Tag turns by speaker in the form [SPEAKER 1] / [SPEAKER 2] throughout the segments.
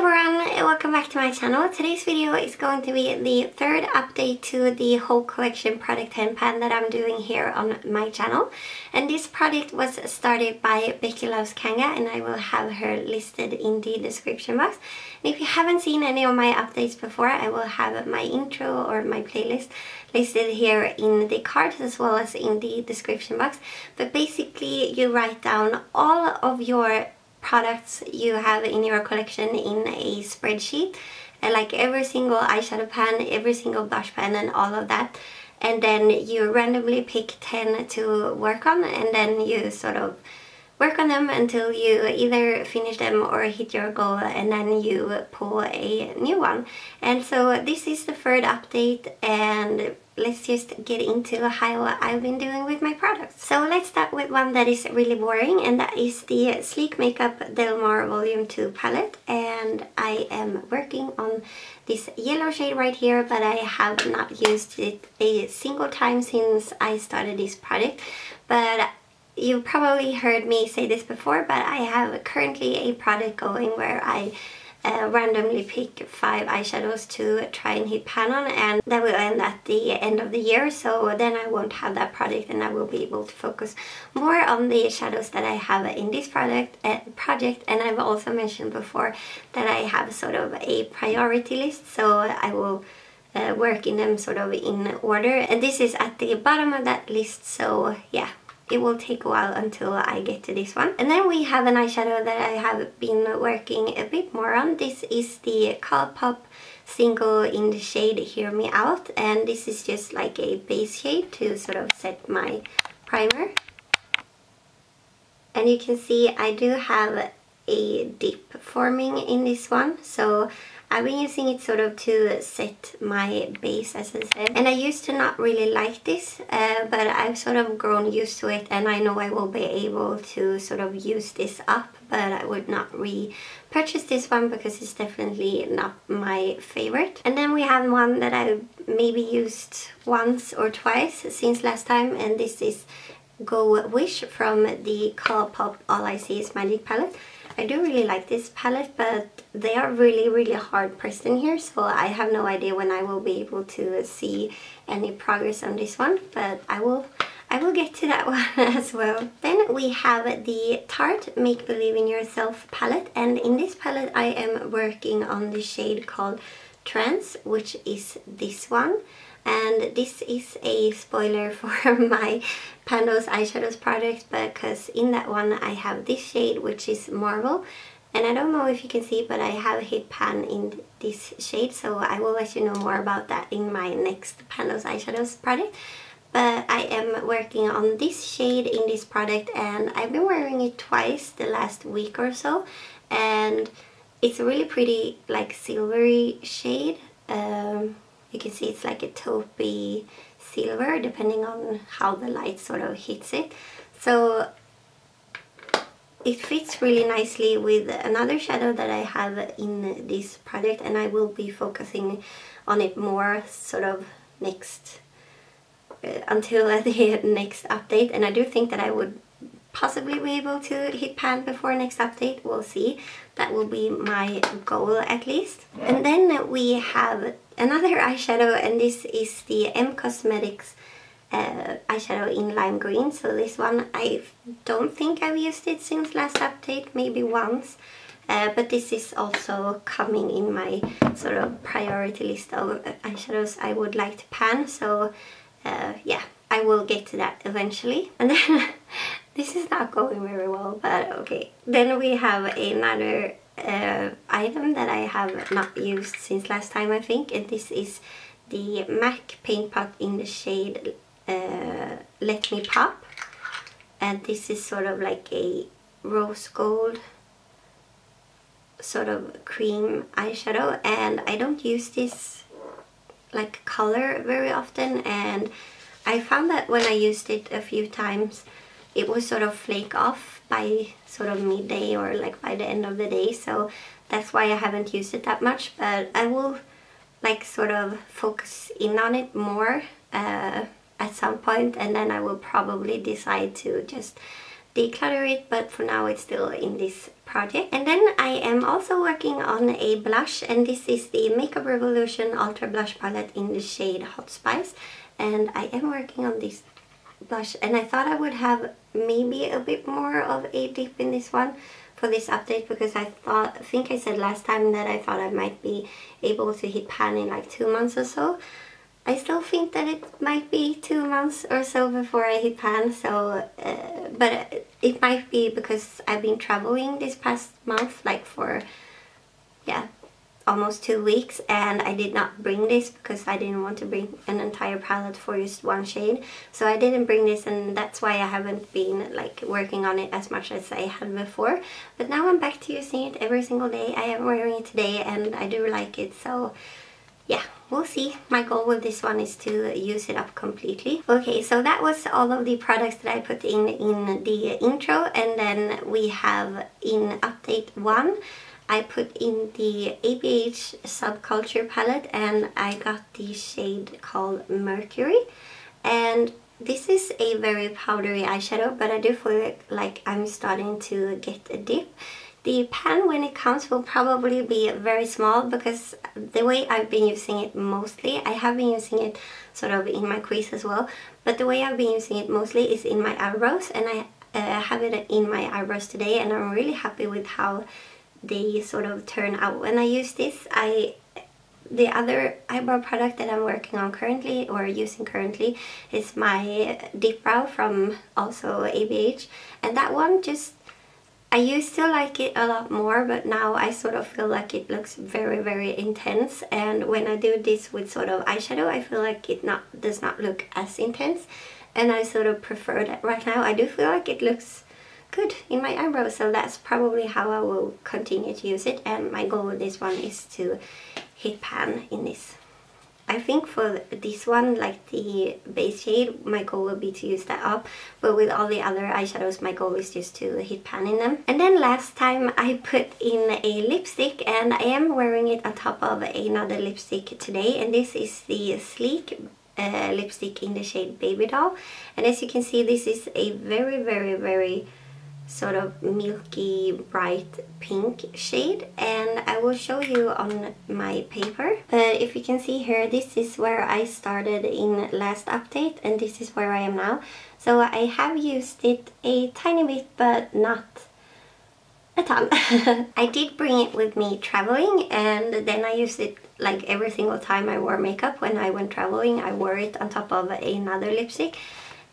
[SPEAKER 1] everyone, welcome back to my channel. Today's video is going to be the third update to the whole collection product handpan that I'm doing here on my channel. And this project was started by Becky loves Kanga, and I will have her listed in the description box. And if you haven't seen any of my updates before, I will have my intro or my playlist listed here in the cards as well as in the description box. But basically you write down all of your products you have in your collection in a spreadsheet, and like every single eyeshadow pan, every single blush pan and all of that, and then you randomly pick 10 to work on, and then you sort of work on them until you either finish them or hit your goal, and then you pull a new one. And so this is the third update, and let's just get into how I've been doing with my products. So let's start with one that is really boring, and that is the Sleek Makeup Del Mar Volume 2 palette. And I am working on this yellow shade right here, but I have not used it a single time since I started this project. But you've probably heard me say this before, but I have currently a project going where I randomly pick 5 eyeshadows to try and hit pan on, and that will end at the end of the year. So then I won't have that project, and I will be able to focus more on the shadows that I have in this project. And I've also mentioned before that I have sort of a priority list, so I will work in them sort of in order, and this is at the bottom of that list. So yeah, it will take a while until I get to this one. And then we have an eyeshadow that I have been working a bit more on. This is the Colourpop single in the shade Hear Me Out, and this is just like a base shade to sort of set my primer. And you can see I do have a dip forming in this one, so I've been using it sort of to set my base, as I said. And I used to not really like this, but I've sort of grown used to it, and I know I will be able to sort of use this up, but I would not repurchase this one because it's definitely not my favorite. And then we have one that I maybe used once or twice since last time, and this is Go Wish from the Colourpop All I Magic palette. I do really like this palette, but they are really hard pressed in here, so I have no idea when I will be able to see any progress on this one, but I will get to that one as well. Then we have the Tarte Make Believe in Yourself palette, and in this palette I am working on the shade called Trance, which is this one. And this is a spoiler for my Pando's eyeshadows project, because in that one I have this shade, which is Marble, and I don't know if you can see, but I have hit pan in this shade, so I will let you know more about that in my next Pando's eyeshadows project. But I am working on this shade in this product, and I've been wearing it twice the last week or so, and it's a really pretty like silvery shade. You can see it's like a taupey silver depending on how the light sort of hits it. So it fits really nicely with another shadow that I have in this project, and I will be focusing on it more sort of next until the next update. And I do think that I would possibly be able to hit pan before next update. We'll see. That will be my goal at least. And then we have another eyeshadow, and this is the Emme Cosmetics eyeshadow in lime green. So this one, I don't think I've used it since last update, maybe once. But this is also coming in my sort of priority list of eyeshadows I would like to pan. So yeah, I will get to that eventually. And then this is not going very well, but okay. Then we have another item that I have not used since last time, I think, and this is the MAC paint pot in the shade Let Me Pop, and this is sort of like a rose gold sort of cream eyeshadow, and I don't use this like color very often, and I found that when I used it a few times it would sort of flake off by sort of midday or like by the end of the day, so that's why I haven't used it that much. But I will like sort of focus in on it more at some point, and then I will probably decide to just declutter it, but for now it's still in this project. And then I am also working on a blush, and this is the Makeup Revolution Ultra Blush Palette in the shade Hot Spice. And I am working on this blush, and I thought I would have maybe a bit more of a dip in this one for this update, because I think I said last time that I thought I might be able to hit pan in like 2 months or so. I still think that it might be 2 months or so before I hit pan, so but it might be because I've been traveling this past month, like for almost 2 weeks, and I did not bring this because I didn't want to bring an entire palette for just one shade. So I didn't bring this, and that's why I haven't been like working on it as much as I had before. But now I'm back to using it every single day. I am wearing it today and I do like it, so yeah, we'll see. My goal with this one is to use it up completely. Okay, so that was all of the products that I put in the intro, and then we have in update 1, I put in the ABH Subculture palette, and I got the shade called Mercury. And this is a very powdery eyeshadow, but I do feel like I'm starting to get a dip. The pan when it comes will probably be very small, because the way I've been using it mostly, I have been using it sort of in my crease as well, but the way I've been using it mostly is in my eyebrows, and I have it in my eyebrows today, and I'm really happy with how they sort of turn out when I use this. The other eyebrow product that I'm working on currently, or using currently, is my Dip Brow from also ABH, and that one just, I used to like it a lot more, but now I sort of feel like it looks very, very intense, and when I do this with sort of eyeshadow, I feel like it does not look as intense, and I sort of prefer that right now. I do feel like it looks good in my eyebrows, so that's probably how I will continue to use it, and my goal with this one is to hit pan in this. I think for this one, like the base shade, my goal will be to use that up, but with all the other eyeshadows, my goal is just to hit pan in them. And then last time I put in a lipstick, and I am wearing it on top of another lipstick today, and this is the Sleek lipstick in the shade Baby Doll. And as you can see, this is a very, very, very sort of milky bright pink shade, and I will show you on my paper. But if you can see here, this is where I started in last update, and this is where I am now. So I have used it a tiny bit, but not a ton. I did bring it with me traveling, and then I used it like every single time I wore makeup. When I went traveling, I wore it on top of another lipstick.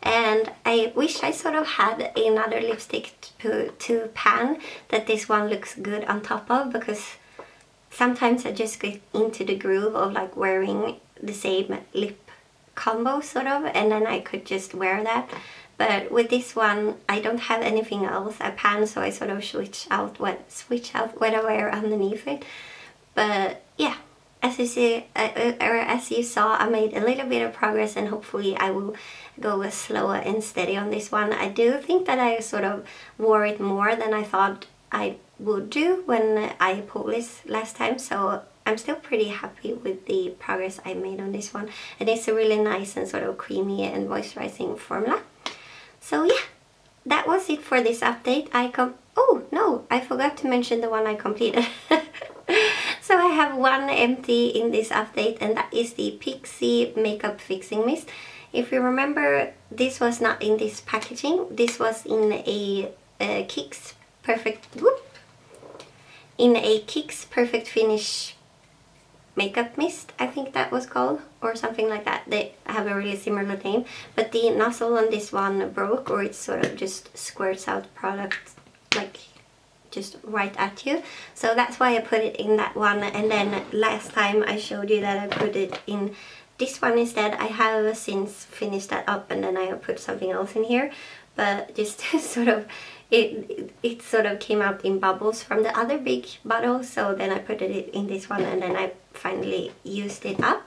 [SPEAKER 1] And I wish I sort of had another lipstick to pan that this one looks good on top of, because sometimes I just get into the groove of like wearing the same lip combo sort of, and then I could just wear that. But with this one, I don't have anything else I pan, so I sort of switch out what I wear underneath it. But yeah, as you see, or as you saw, I made a little bit of progress, and hopefully I will go slower and steady on this one. I do think that I sort of wore it more than I thought I would do when I pulled this last time, so I'm still pretty happy with the progress I made on this one, and it's a really nice and sort of creamy and moisturizing formula. So yeah, that was it for this update. Oh no, I forgot to mention the one I completed. So I have one empty in this update, and that is the Pixie Makeup Fixing Mist. If you remember, this was not in this packaging. This was in a Kix Perfect Finish makeup mist, I think that was called, or something like that. They have a really similar name, but the nozzle on this one broke, or it sort of just squirts out product like just right at you. So that's why I put it in that one, and then last time I showed you that I put it in this one instead. I have since finished that up, and then I put something else in here, but just sort of it sort of came out in bubbles from the other big bottle, so then I put it in this one, and then I finally used it up.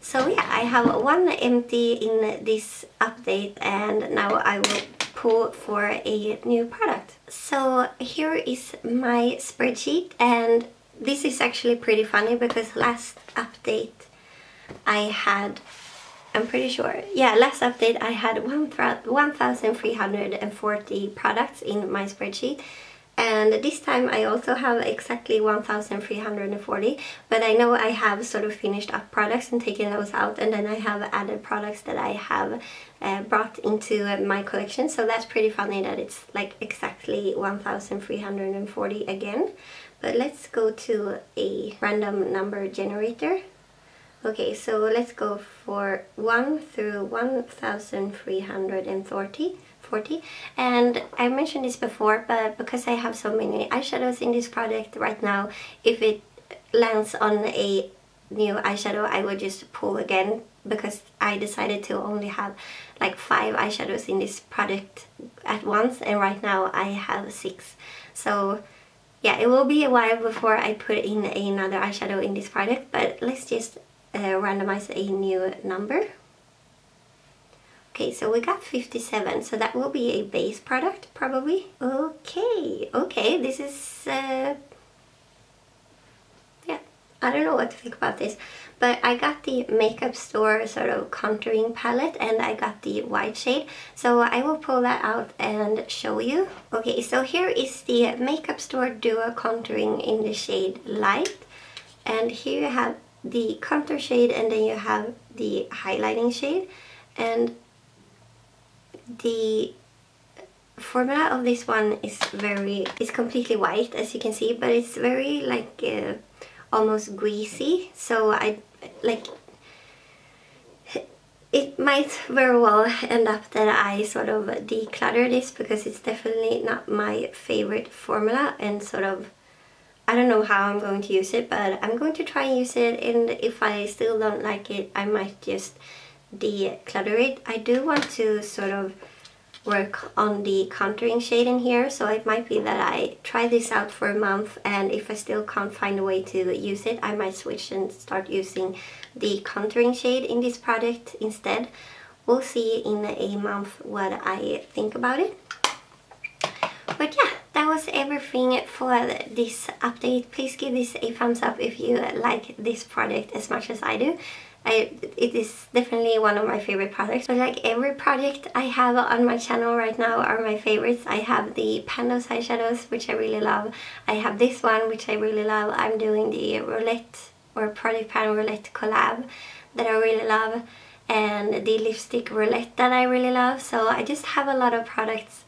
[SPEAKER 1] So yeah, I have one empty in this update, and now I will pull for a new product. So here is my spreadsheet, and this is actually pretty funny because last update I had, I'm pretty sure, yeah, last update I had 1,340 products in my spreadsheet, And this time I also have exactly 1,340, but I know I have sort of finished up products and taken those out, and then I have added products that I have brought into my collection. So that's pretty funny that it's like exactly 1,340 again. But let's go to a random number generator. Okay, so let's go for 1 through 1,340. And I mentioned this before, but because I have so many eyeshadows in this product right now, if it lands on a new eyeshadow, I would just pull again, because I decided to only have like 5 eyeshadows in this product at once, and right now I have 6. So yeah, it will be a while before I put in another eyeshadow in this product, but let's just randomize a new number. Okay, so we got 57, so that will be a base product probably. Okay, this is yeah, I don't know what to think about this, but I got the Makeup Store sort of contouring palette, and I got the white shade, so I will pull that out and show you. Okay, so here is the Makeup Store Duo Contouring in the shade Light, and here you have the contour shade, and then you have the highlighting shade, and the formula of this one is completely white, as you can see, but it's very like almost greasy, so I like it might very well end up that I sort of declutter this, because it's definitely not my favorite formula, and sort of I don't know how I'm going to use it, but I'm going to try and use it, and if I still don't like it, I might just declutter it. I do want to sort of work on the contouring shade in here, so it might be that I try this out for a month, and if I still can't find a way to use it, I might switch and start using the contouring shade in this product instead. We'll see in a month what I think about it. But yeah, that was everything for this update. Please give this a thumbs up if you like this product as much as I do. It is definitely one of my favorite products. But like every project I have on my channel right now are my favorites. I have the Pandos eyeshadows, which I really love. I have this one, which I really love. I'm doing the Roulette or Project Pan Roulette collab that I really love, and the lipstick Roulette that I really love. So I just have a lot of projects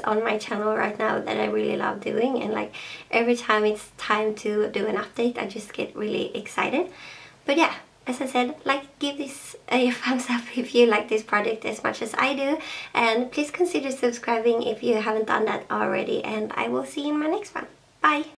[SPEAKER 1] on my channel right now that I really love doing, and like every time it's time to do an update, I just get really excited. But yeah, as I said, give this a thumbs up if you like this project as much as I do, and please consider subscribing if you haven't done that already, and I will see you in my next one. Bye!